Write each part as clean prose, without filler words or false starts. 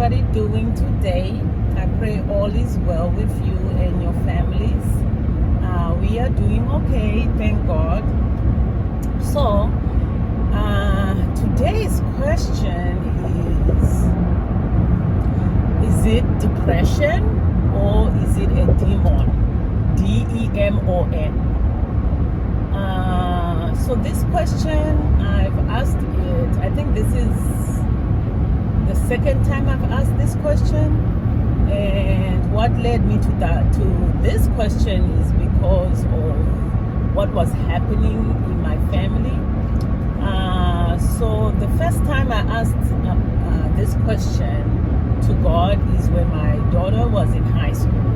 everybody doing today? I pray all is well with you and your families. We are doing okay, thank God. So, today's question is it depression or is it a demon? D-E-M-O-N. So this question, I've asked it, I think this is the second time I've asked this question, and what led me to this question is because of what was happening in my family. So the first time I asked this question to God is when my daughter was in high school,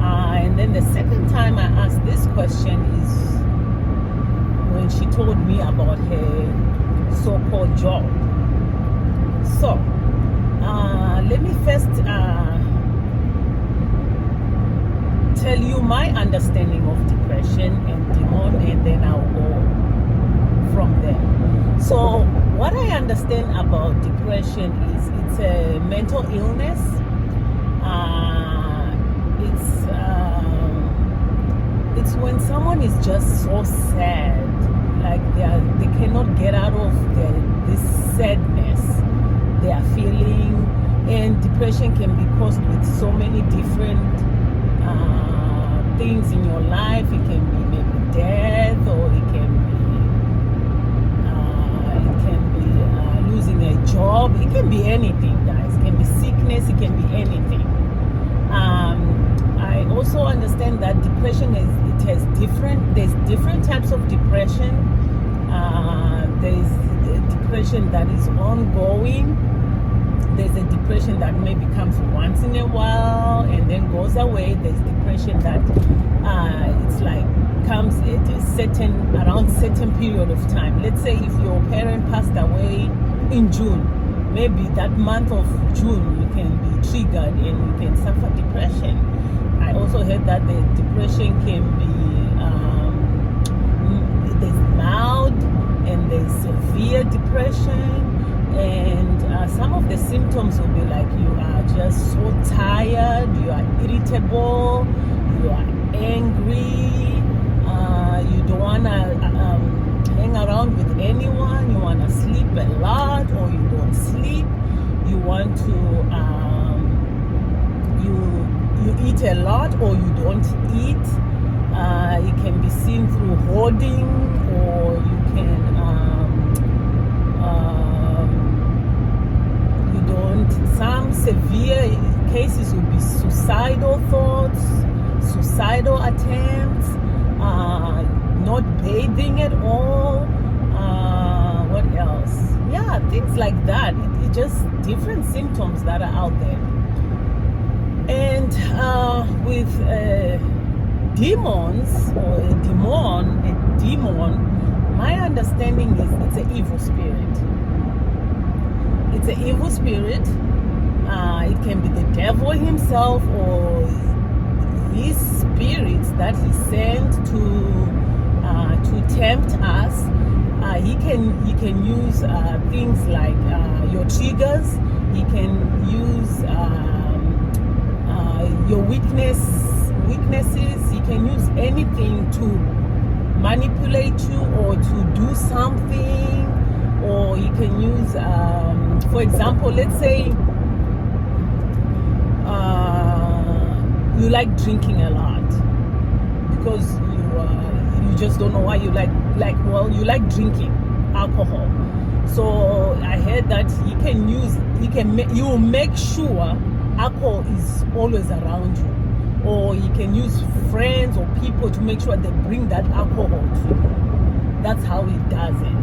and then the second time I asked this question is when she told me about her so-called job. So, let me first tell you my understanding of depression and demon, and then I'll go from there. So, what I understand about depression is it's a mental illness. It's when someone is just so sad, like they cannot get out of this sadness they are feeling. And depression can be caused with so many different things in your life. It can be maybe death, or it can be losing a job. It can be anything, guys. It can be sickness. It can be anything. I also understand that depression there's different types of depression. There's a depression that is ongoing. There's a depression that maybe comes once in a while and then goes away. There's depression that it's like comes at around certain period of time. Let's say if your parent passed away in June, maybe that month of June you can be triggered and you can suffer depression. I also heard that the depression can be there's mild and there's severe depression, and some of the symptoms will be like you are just so tired, you are irritable, you are angry, you don't want to hang around with anyone, you want to sleep a lot or you don't sleep, you want to you eat a lot or you don't eat. It can be seen through hoarding, or you can some severe cases will be suicidal thoughts, suicidal attempts, not bathing at all, what else? Yeah, things like that. It's just different symptoms that are out there. And with demons or a demon, my understanding is it's an evil spirit. It's an evil spirit. It can be the devil himself or his spirits that he sent to tempt us. He can use things like your triggers. He can use your weaknesses. He can use anything to manipulate you or to do something. Or you can use, for example, let's say you like drinking a lot because you just don't know why you you like drinking alcohol. So I heard that you will make sure alcohol is always around you, or you can use friends or people to make sure they bring that alcohol to you. That's how he does it.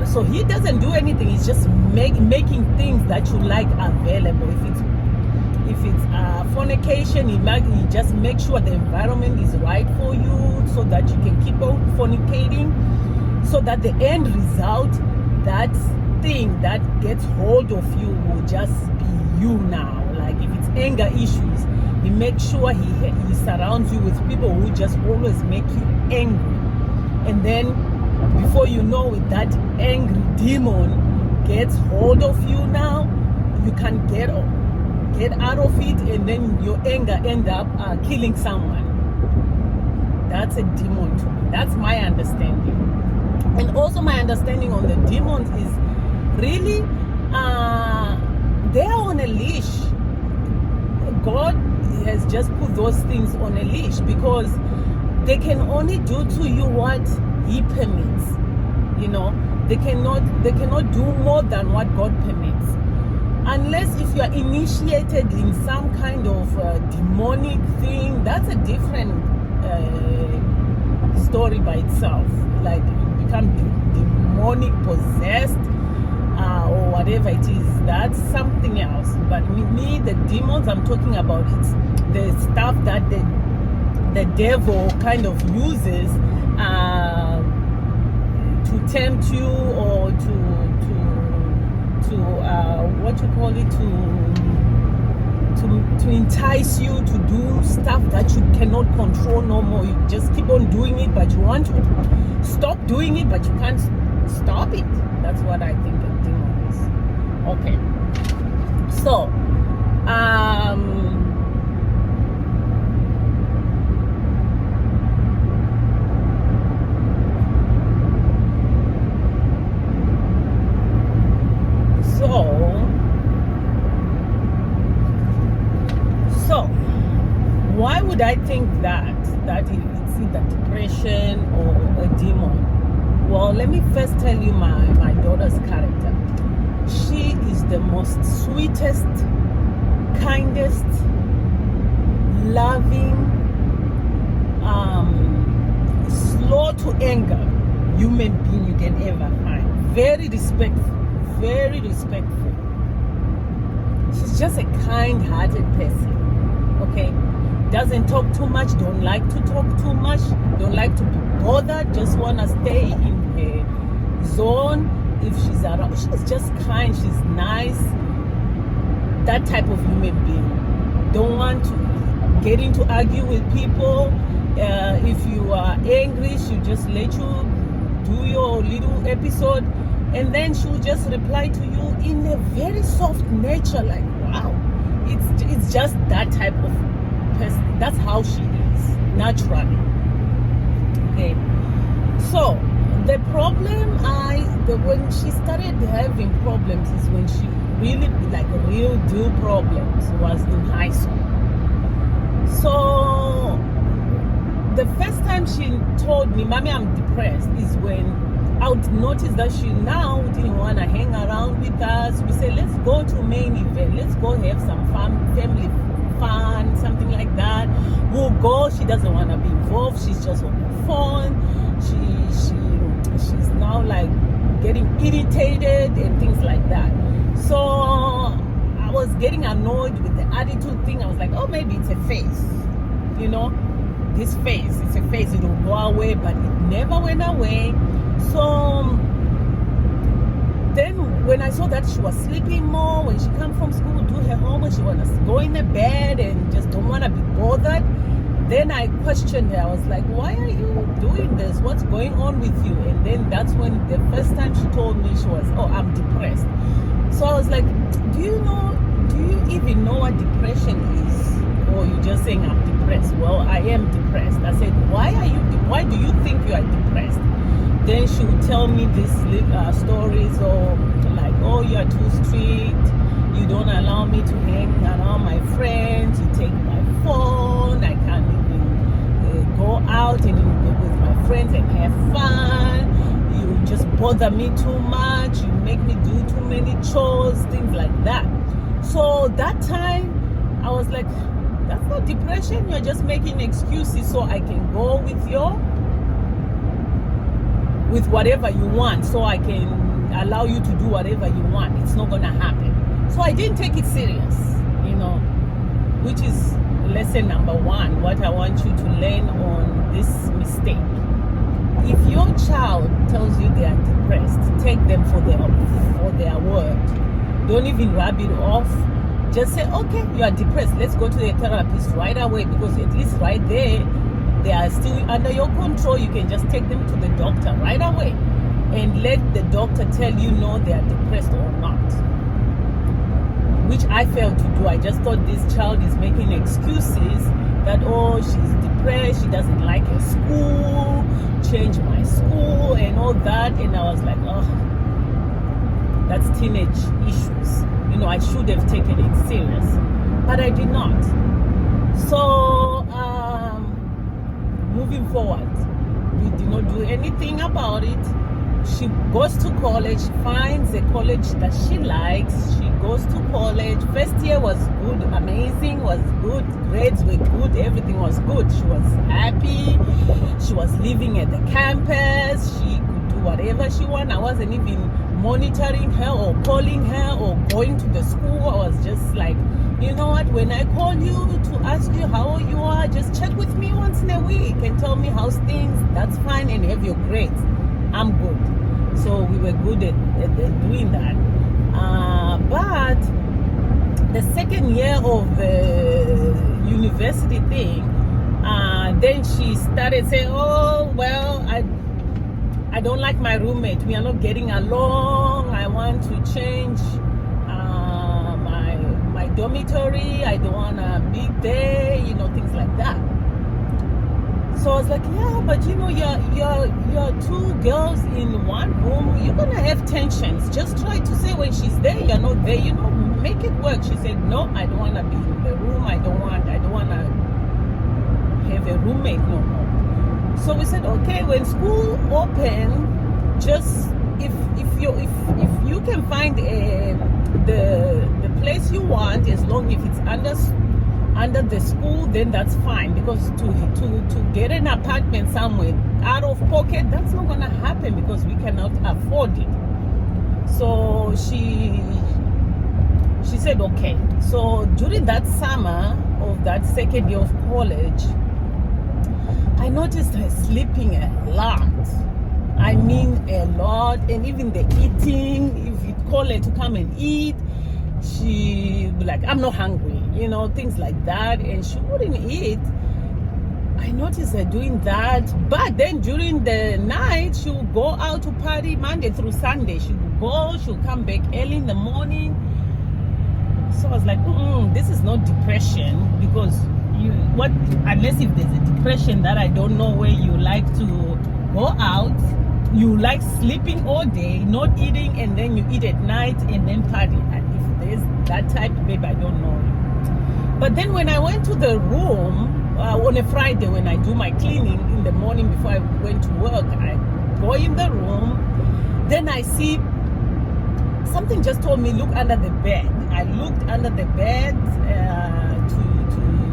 So he doesn't do anything. He's just making things that you like available. If it's fornication, he just makes sure the environment is right for you so that you can keep on fornicating, so that the end result, that thing that gets hold of you will just be you now. Like if it's anger issues, he makes sure he surrounds you with people who just always make you angry. And then before you know it, that angry demon gets hold of you now. you can't get out of it, and then your anger end up killing someone. That's a demon to me. That's my understanding. And also my understanding on the demons is really they're on a leash. God has just put those things on a leash because they can only do to you what He permits. They cannot do more than what God permits, unless if you are initiated in some kind of demonic thing. That's a different story by itself. Like you become demonic possessed or whatever it is. That's something else. But me, the demons I'm talking about, it's the stuff that the devil kind of uses to tempt you, or to what you call it, to entice you to do stuff that you cannot control no more. You just keep on doing it, but you want to stop doing it, but you can't stop it. That's what I think a demon is. Okay, so why would I think that it's either depression or a demon? Well, let me first tell you my daughter's character. She is the most sweetest, kindest, loving, slow to anger human being you can ever find. Very respectful, very respectful. She's just a kind-hearted person. Okay, doesn't talk too much, don't like to talk too much, don't like to be bothered, just want to stay in her zone. If she's around, she's just kind, she's nice, that type of human being. Don't want to get into argue with people. If you are angry, she'll just let you do your little episode, and then she'll just reply to you in a very soft nature, like, wow. It's just that type of person. That's how she is, naturally. Okay. So the problem when she started having problems is when she really, like real deal problems, was in high school. So the first time she told me, "Mommy, I'm depressed," is when I would notice that she now didn't want to hang around with us. We say, let's go to main event. Let's go have some family fun, something like that. We'll go. She doesn't want to be involved. She's just on her phone. She's now like getting irritated and things like that. So I was getting annoyed with the attitude thing. I was like, oh, maybe it's a phase. This phase, it's a phase. It will go away, but it never went away. So then when I saw that she was sleeping more, when she come from school, do her homework, she want to go in the bed and just don't want to be bothered, then I questioned her. I was like, why are you doing this? What's going on with you? And then that's when the first time she told me, she was, oh, I'm depressed. So I was like, do you even know what depression is? Or you just saying I'm depressed? Well, I am depressed. I said, why do you think you are depressed? Then she would tell me these stories of like, oh, you are too strict, you don't allow me to hang around my friends, you take my phone, I can't even go out and with my friends and have fun, you just bother me too much, you make me do too many chores, things like that. So that time I was like, that's not depression, you're just making excuses so I can go with whatever you want, so I can allow you to do whatever you want. It's not gonna happen. So I didn't take it serious, which is lesson number one, what I want you to learn on this mistake. If your child tells you they are depressed, take them for their word. Don't even rub it off. Just say, okay, you are depressed, let's go to the therapist right away, because at least right there, they are still under your control. You can just take them to the doctor right away and let the doctor tell you no, they are depressed or not. which I failed to do. I just thought this child is making excuses that, oh, she's depressed, she doesn't like her school, change my school and all that. And I was like, oh, that's teenage issues. I should have taken it serious, but I did not. So moving forward, we did not do anything about it. She goes to college, finds a college that she likes. She goes to college. First year was good, amazing, was good. Grades were good, everything was good. She was happy. She was living at the campus. She could do whatever she wanted. I wasn't even monitoring her or calling her or going to the school. I was just like, you know what, when I call you to ask you how you are, just check with me once in a week and tell me how's things. That's fine, and have your grades. I'm good. So we were good at doing that. But the second year of the university thing, then she started saying, oh, well, I don't like my roommate. We are not getting along. I want to change my dormitory. I don't want to be there, things like that. So I was like, yeah, but you're two girls in one room. You're gonna have tensions. Just try to say when she's there, you're not there. Make it work. She said, no, I don't want to be in the room. I don't want to have a roommate no more. So we said, okay, when school open, just if you can find the place you want, as long as it's under the school, then that's fine, because to get an apartment somewhere out of pocket, that's not gonna happen because we cannot afford it. So she said okay. So during that summer of that second year of college, I noticed her sleeping a lot. I mean a lot. And even the eating, if you call her to come and eat, she be like, I'm not hungry, things like that, and she wouldn't eat. I noticed her doing that. But then during the night, she would go out to party Monday through Sunday. She would go, she would come back early in the morning. So I was like, this is not depression, because unless if there's a depression that I don't know, where you like to go out, you like sleeping all day, not eating, and then you eat at night and then party. And if there's that type, babe, I don't know. But then when I went to the room on a Friday, when I do my cleaning in the morning before I went to work, I go in the room, then I see something just told me, look under the bed. I looked under the bed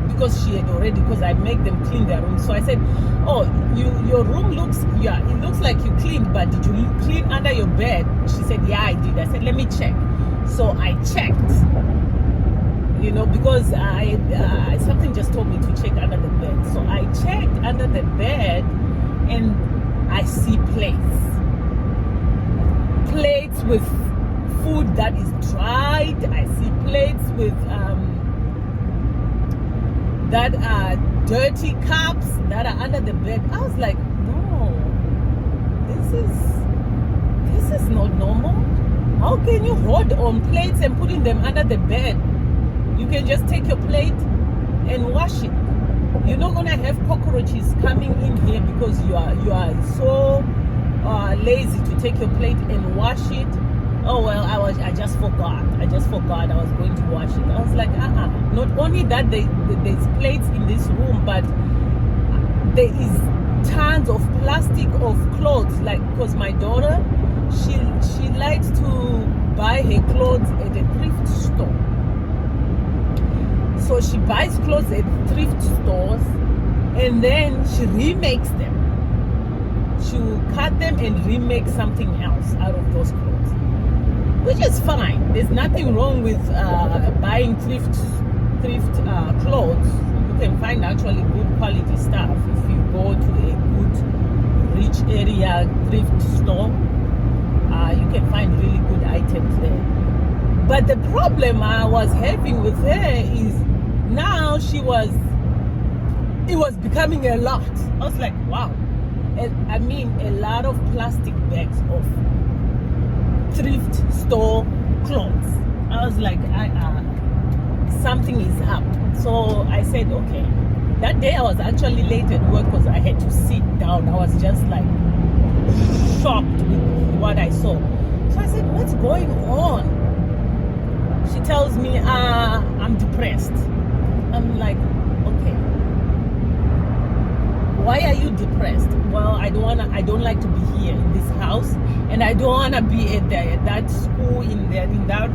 because I make them clean their room. So I said, oh, your room it looks like you cleaned, but did you clean under your bed? She said, yeah, I did. I said, let me check. So I checked, because something just told me to check under the bed. So I checked under the bed, and I see plates with food that is dried. I see plates with that are dirty cups that are under the bed. I was like, no, this is not normal. How can you hold on plates and putting them under the bed? You can just take your plate and wash it. You're not gonna have cockroaches coming in here because you are so lazy to take your plate and wash it. Oh well, I just forgot. I was going to wash it. I was like, Not only that, there's plates in this room, but there is tons of plastic of clothes. Like, because my daughter, she likes to buy her clothes at a thrift store. So she buys clothes at thrift stores, and then she remakes them. She will cut them and remake something else out of those clothes, which is fine. There's nothing wrong with buying thrift clothes. You can find actually good quality stuff if you go to a good rich area thrift store. You can find really good items there. But the problem I was having with her is now it was becoming a lot. I was like, wow. And I mean, a lot of plastic bags of thrift store clothes. I was like, something is up. So I said, okay. That day I was actually late at work because I had to sit down. I was just like shocked with what I saw. So I said, what's going on? She tells me, I'm depressed. I'm like, okay. Why are you depressed? Well, I don't like to be here in this house, and I don't wanna be at that school in that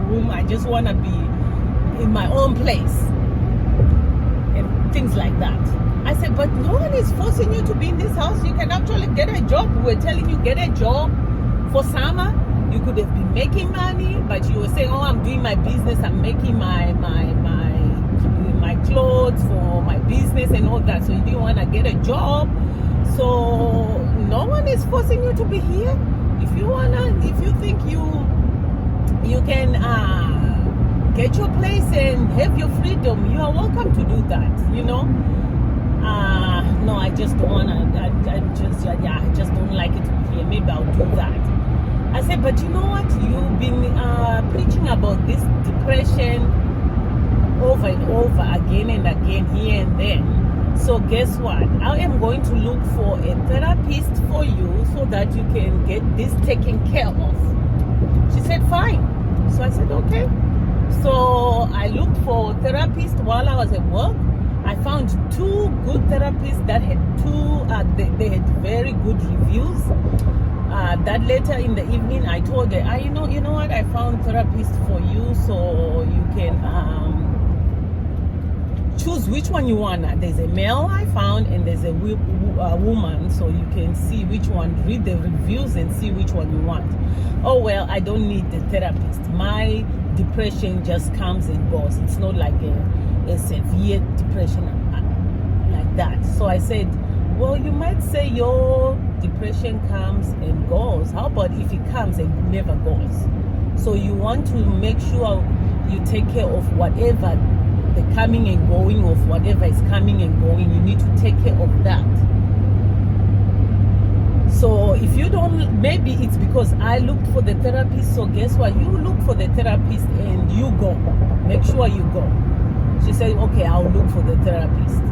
room. I just wanna be in my own place and things like that. I said, but no one is forcing you to be in this house. You can actually get a job. We were telling you get a job for summer. You could have been making money, but you were saying, oh, I'm doing my business. I'm making my clothes for my business and all that. So you didn't want to get a job. So no one is forcing you to be here. If you think you can get your place and have your freedom, you are welcome to do that. No, I just don't wanna. I just don't like it to be here. Maybe I'll do that. I said, but you know what? You've been preaching about this depression over and over again and again, here and there. So guess what? I am going to look for a therapist for you so that you can get this taken care of. She said, fine. So I said, okay. So I looked for a therapist while I was at work. I found 2 good therapists that had they had very good reviews. That later in the evening, I told her, you know what? I found therapist for you, so you can choose which one you want. There's a male I found, and there's a woman, so you can see which one. Read the reviews and see which one you want. Oh well, I don't need the therapist. My depression just comes and goes. It's not like a severe depression like that. So I said, well, you might say your depression comes and goes. How about if it comes and never goes? So you want to make sure you take care of whatever the coming and going of whatever is coming and going. You need to take care of that. So if you don't, maybe it's because I looked for the therapist. So guess what? You look for the therapist and you go. Make sure you go. She said, okay, I'll look for the therapist.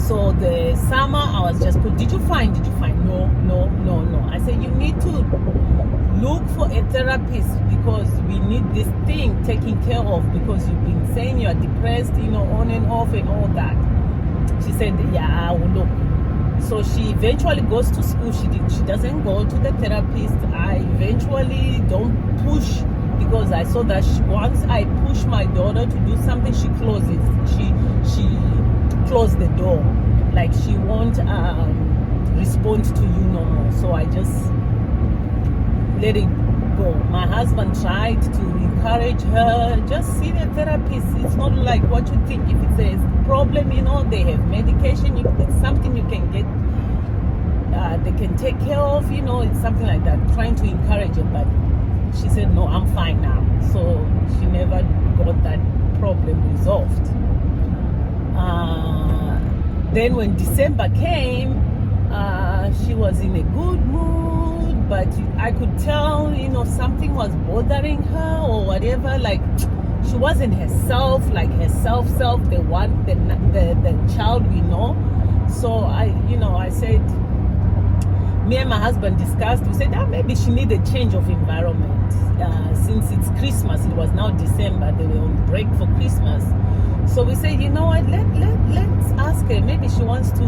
So the summer, I was just put, did you find? No. I said, you need to look for a therapist because we need this thing taken care of because you've been saying you're depressed, on and off and all that. She said, yeah, I will look. So she eventually goes to school. She doesn't go to the therapist. I eventually don't push because I saw that once I push my daughter to do something, she closes. She closed the door. Like she won't respond to you no more. So I just let it go. My husband tried to encourage her, just see the therapist. It's not like what you think. If it's a problem, they have medication. It's something you can get. They can take care of. It's something like that. Trying to encourage her, but she said, no, I'm fine now. So she never got that problem resolved. Then when December came, she was in a good mood, but I could tell, something was bothering her or whatever. Like she wasn't herself, like her self, the child we know. So I said, me and my husband discussed. We said, maybe she needed a change of environment. Since it's Christmas, it was now December. They were on break for Christmas. So we said, you know what? Let's ask her. Maybe she wants to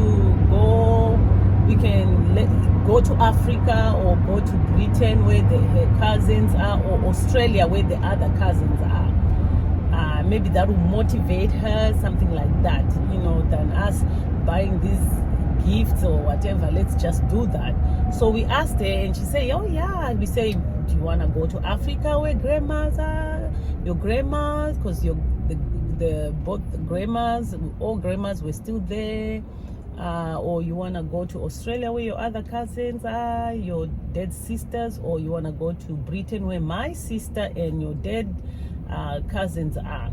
go. We can go to Africa or go to Britain where her cousins are, or Australia where the other cousins are. Maybe that will motivate her, something like that. Than us buying these gifts or whatever. Let's just do that. So we asked her, and she said, oh yeah. We say, do you want to go to Africa where grandmas are? Your grandmas, because both grandmas, all grandmas were still there. Or you want to go to Australia where your other cousins are, your dead sisters, or you want to go to Britain where my sister and your dead cousins are.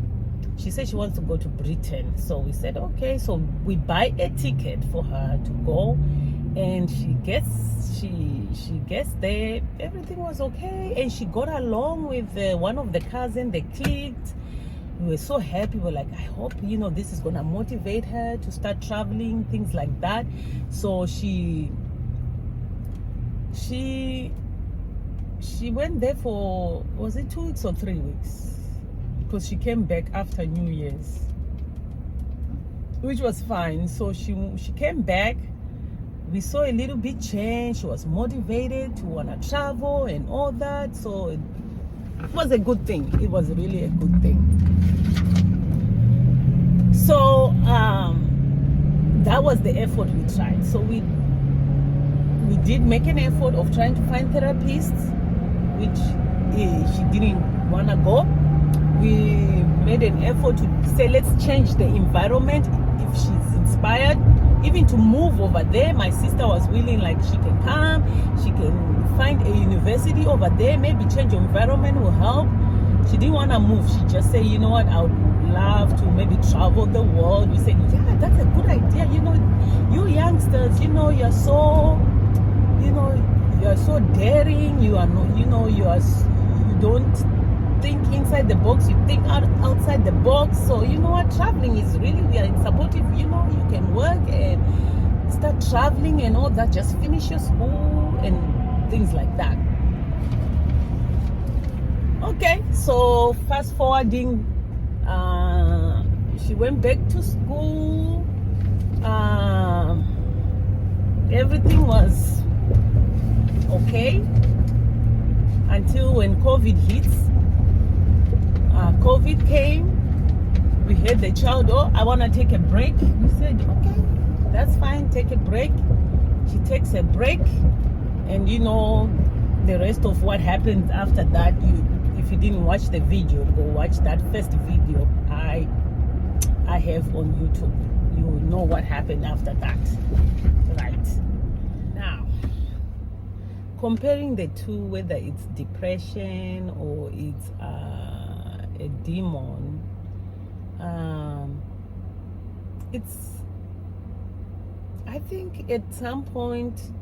She said she wants to go to Britain. So we said, okay. So we buy a ticket for her to go. And she gets there, everything was okay, and she got along with one of the cousins. They clicked. We were so happy. We're like, I hope this is gonna motivate her to start traveling, things like that. So she went there for, was it 2 weeks or 3 weeks? Because she came back after New Year's, which was fine. So she came back. We saw a little bit change. She was motivated to want to travel and all that. So it was a good thing. It was really a good thing. So that was the effort we tried. So we did make an effort of trying to find therapists, which she didn't want to go. We made an effort to say, let's change the environment if she's inspired, even to move over there. My sister was willing, like, she can come, she can find a university over there, maybe change of environment will help. She didn't want to move. She just said, you know what, I would love to maybe travel the world. We said, yeah, that's a good idea. You youngsters, you're so, you're so daring. You are not, you don't think inside the box, you think outside the box. So you know what, traveling is really, we are supportive. You can work and start traveling and all that. Just finish your school and things like that. Okay, so fast forwarding, she went back to school. Everything was okay until when COVID hits. COVID came. We had the child, I want to take a break. We said, okay, that's fine, take a break. She takes a break, and the rest of what happened after that, if you didn't watch the video, go watch that first video I have on YouTube. You will know what happened after that. Right. Now, comparing the two, whether it's depression or it's a demon, I think at some point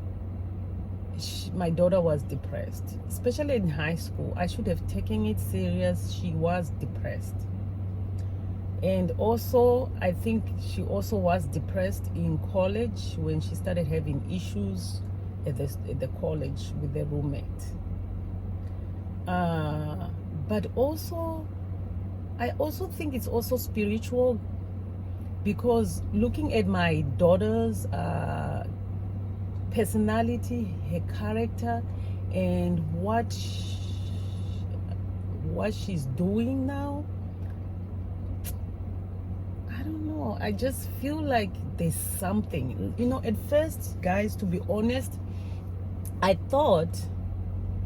my daughter was depressed, especially in high school. I should have taken it serious. She was depressed. And also, I think she also was depressed in college when she started having issues at the college with the roommate. But also, I also think it's also spiritual, because looking at my daughter's personality, her character, and what she's doing now, I don't know. I just feel like there's something. At first, guys, to be honest, I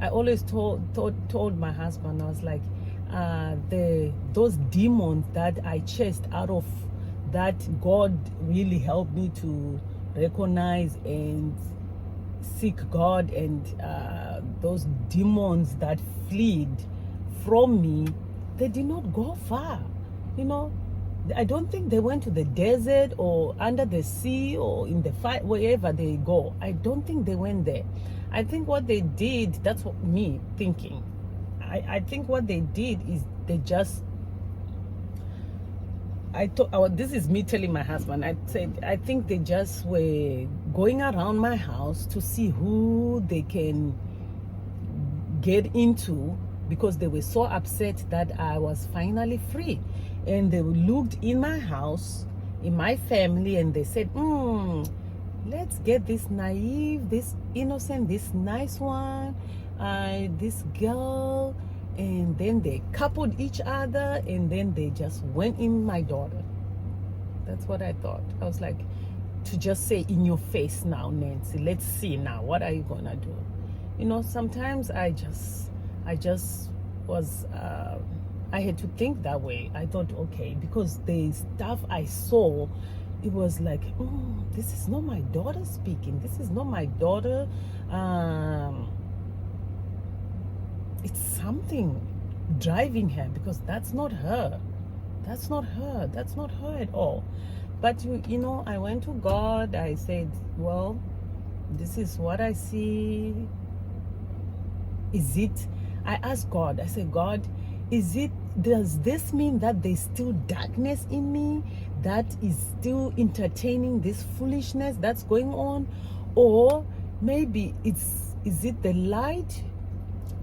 always told my husband, I was like, those demons that I chased out of that, God really helped me to recognize and seek God, and those demons that fled from me, they did not go far. I don't think they went to the desert or under the sea or in the fire, wherever they go. I don't think they went there. I think what they did, that's what me thinking. I think what they did is they just, this is me telling my husband, I said, I think they just were going around my house to see who they can get into, because they were so upset that I was finally free. And they looked in my house, in my family, and they said, let's get this naive, this innocent, this nice one, this girl. And then they coupled each other, and then they just went in my daughter. That's what I thought. I was like, to just say in your face now, Nancy, let's see now, what are you gonna do? Sometimes I just was, I had to think that way. I thought, okay, because the stuff I saw, it was like, this is not my daughter speaking. This is not my daughter. It's something driving her, because that's not her. That's not her. That's not her at all. But I went to God. I said, well, this is what I see. Is it, I asked God, I said, God, does this mean that there's still darkness in me that is still entertaining this foolishness that's going on? Or maybe is it the light,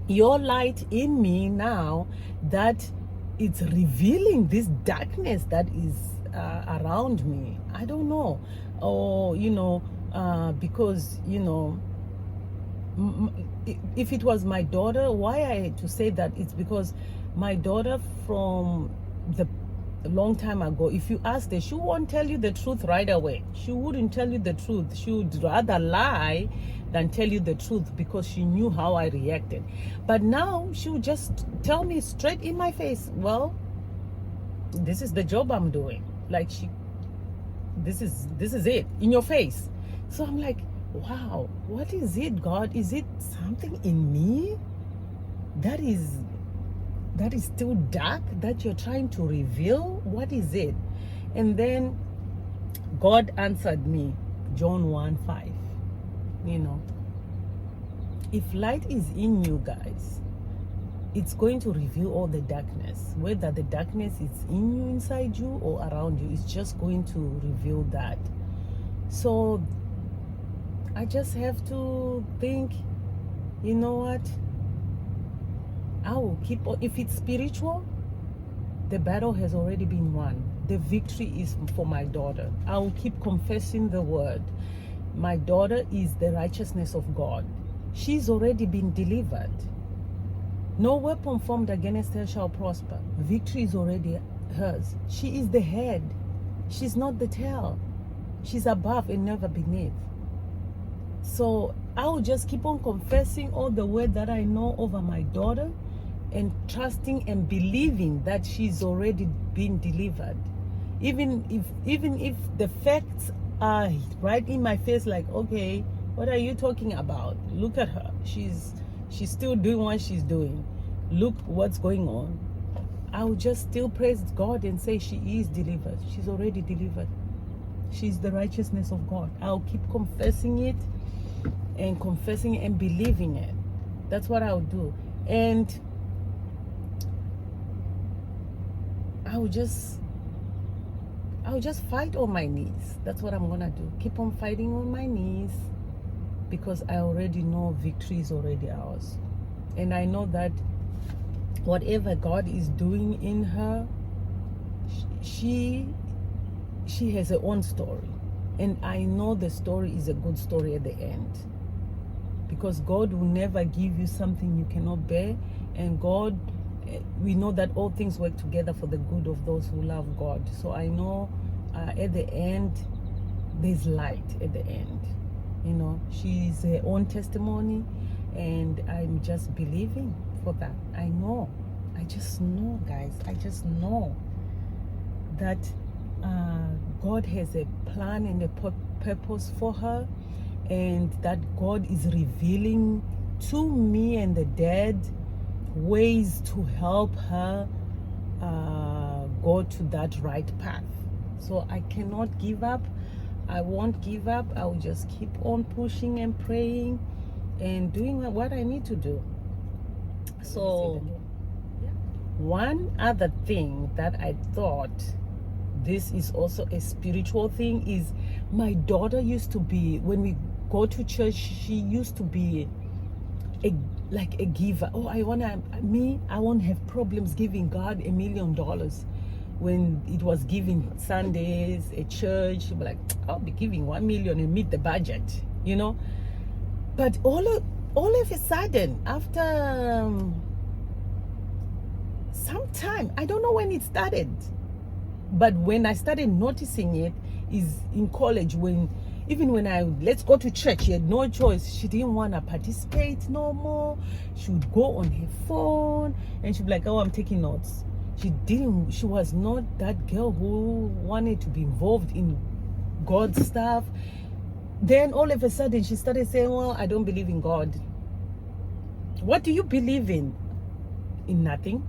your light in me now, that it's revealing this darkness that is around me? I don't know. Or, because, if it was my daughter, why I had to say that, it's because my daughter from a long time ago, if you ask her, she won't tell you the truth right away. She wouldn't tell you the truth. She would rather lie than tell you the truth, because she knew how I reacted. But now she would just tell me straight in my face, well, this is the job I'm doing. Like, this is it, in your face. So I'm like, wow, what is it, God? Is it something in me that is still dark that you're trying to reveal? What is it? And then God answered me, John 1:5. If light is in you guys, it's going to reveal all the darkness. Whether the darkness is in you, inside you, or around you, it's just going to reveal that. So I just have to think, you know what? I will keep on. If it's spiritual, the battle has already been won. The victory is for my daughter. I will keep confessing the word. My daughter is the righteousness of God. She's already been delivered. No weapon formed against her shall prosper. Victory is already hers. She is the head. She's not the tail. She's above and never beneath. So I will just keep on confessing all the word that I know over my daughter, and trusting and believing that she's already been delivered. Even if the facts are right in my face, like, okay, what are you talking about? Look at her. She's still doing what she's doing. Look what's going on. I will just still praise God and say she is delivered. She's already delivered. She's the righteousness of God. I'll keep confessing it and confessing it and believing it. That's what I'll do. And I will just fight on my knees. That's what I'm gonna do. Keep on fighting on my knees, because I already know victory is already ours. And I know that whatever God is doing in her, she has her own story. And I know the story is a good story at the end. Because God will never give you something you cannot bear. And God, we know that all things work together for the good of those who love God. So I know at the end, there's light at the end. She's her own testimony, and I'm just believing for that. I know. I just know, guys. I just know that God has a plan and a purpose for her, and that God is revealing to me and the dead ways to help her go to that right path. So I cannot give up. I won't give up. I will just keep on pushing and praying and doing what I need to do. So one other thing that I thought, this is also a spiritual thing, is my daughter used to be, when we go to church, she used to be a giver. Oh, I won't have problems giving God $1 million. When it was giving Sundays at church, she'd be like, I'll be giving 1 million and meet the budget, But all of a sudden, after some time, I don't know when it started, but when I started noticing it is in college, even when let's go to church, she had no choice. She didn't want to participate no more. She would go on her phone and she'd be like, oh, I'm taking notes. She was not that girl who wanted to be involved in God's stuff. Then all of a sudden she started saying, well, I don't believe in God. What do you believe in? In nothing.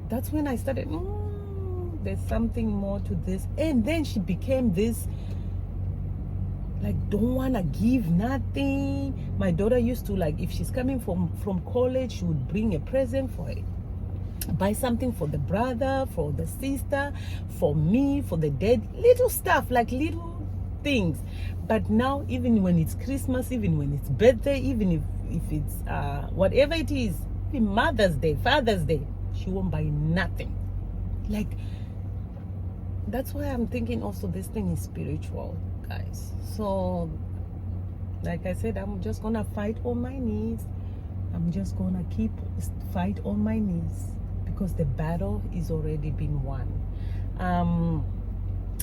That's when I started, there's something more to this. And then she became this like don't want to give nothing. My daughter used to, like, if she's coming from college, she would bring a present for her, buy something for the brother, for the sister, for me, for the dad, little stuff, like little things. But now, even when it's Christmas, even when it's birthday, even if it's whatever it is, even Mother's Day, Father's Day, she won't buy nothing. Like, that's why I'm thinking also this thing is spiritual, guys. So like I said, I'm just gonna fight on my knees. I'm just gonna fight on my knees, because the battle is already been won.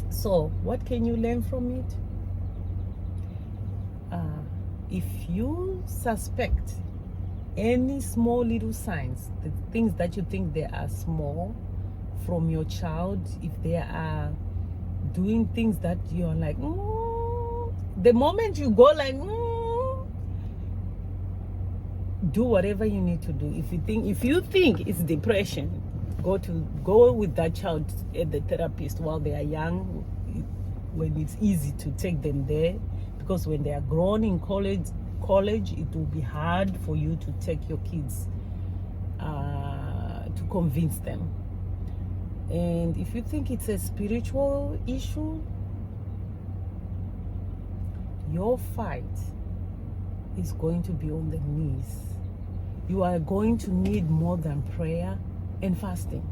So what can you learn from it? If you suspect any small little signs, the things that you think they are small from your child, if they are doing things that you're like, the moment you go like, do whatever you need to do. If you think it's depression, go with that child at the therapist while they are young, when it's easy to take them there, because when they are grown in college, it will be hard for you to take your kids to convince them. And if you think it's a spiritual issue, your fight is going to be on the knees. You are going to need more than prayer and fasting.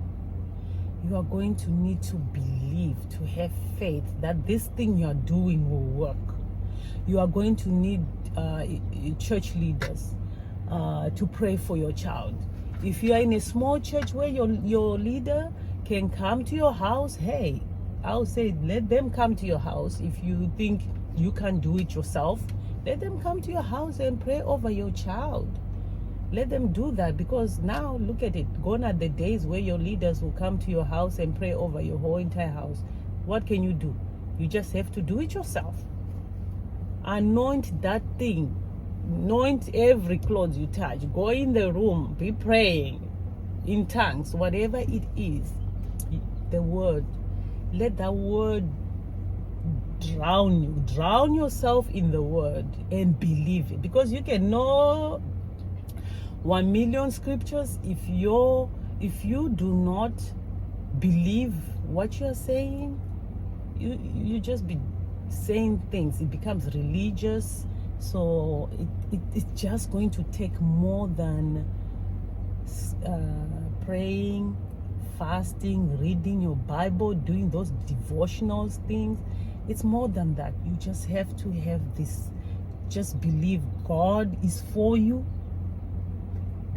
You are going to need to believe, to have faith that this thing you are doing will work. You are going to need church leaders to pray for your child. If you are in a small church where your leader can come to your house, hey, I'll say let them come to your house. If you think you can do it yourself, let them come to your house and pray over your child. Let them do that, because now look at it. Gone are the days where your leaders will come to your house and pray over your whole entire house. What can you do? You just have to do it yourself. Anoint that thing. Anoint every clothes you touch. Go in the room, be praying in tongues, whatever it is. The word, let that word drown you. Drown yourself in the word and believe it, because you can know 1 million scriptures. If you do not believe what you're saying, you just be saying things. It becomes religious. So it's just going to take more than praying, fasting, reading your Bible, doing those devotionals things. It's more than that. You just have to have this. Just believe God is for you.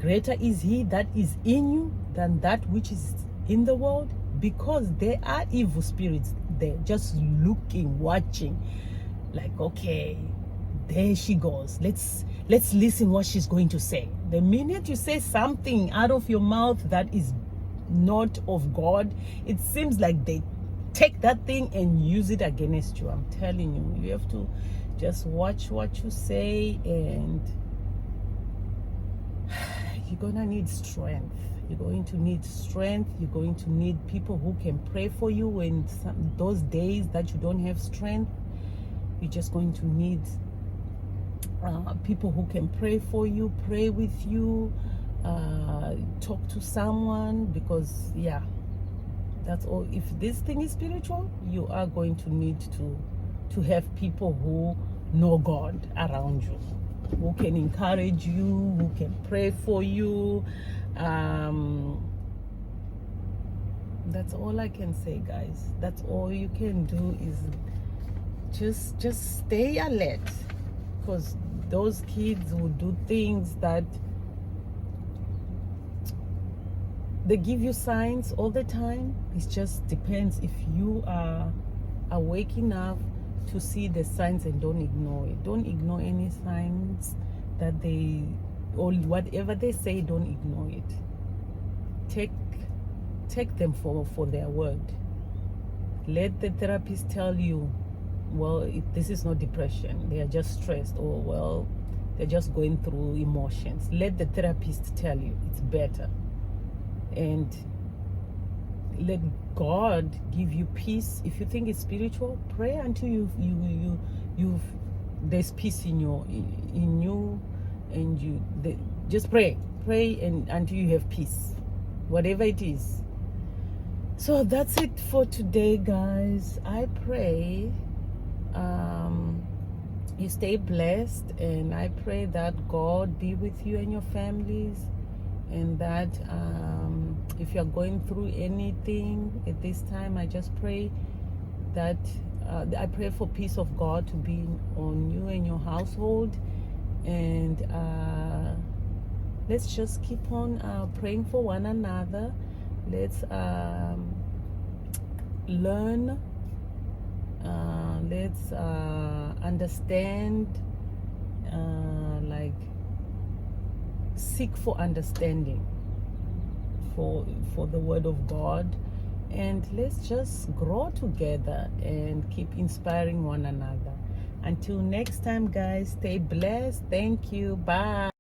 Greater is He that is in you than that which is in the world, because there are evil spirits there just looking, watching, like, okay, there she goes. Let's listen what she's going to say. The minute you say something out of your mouth that is not of God, it seems like they take that thing and use it against you. I'm telling you, you have to just watch what you say, and you're gonna need strength. You're going to need strength. You're going to need people who can pray for you when those days that you don't have strength. You're just going to need people who can pray for you, pray with you, talk to someone, because that's all. If this thing is spiritual, you are going to need to have people who know God around you, who can encourage you, who can pray for you. That's all I can say, guys. That's all you can do is just stay alert, because those kids will do things that they give you signs all the time. It just depends if you are awake enough to see the signs and don't ignore it. Don't ignore any signs that or whatever they say, don't ignore it. Take them for their word. Let the therapist tell you, well, this is not depression, they are just stressed, or well, they're just going through emotions. Let the therapist tell you it's better, and let God give you peace. If you think it's spiritual, pray until you've there's peace in you, and just pray and until you have peace, whatever it is. So that's it for today, guys. I pray you stay blessed, and I pray that God be with you and your families, and that if you're going through anything at this time, I just pray that I pray for peace of God to be on you and your household, and let's just keep on praying for one another. Let's learn, let's understand, like seek for understanding for the word of God, and let's just grow together and keep inspiring one another. Until next time, guys, stay blessed. Thank you. Bye.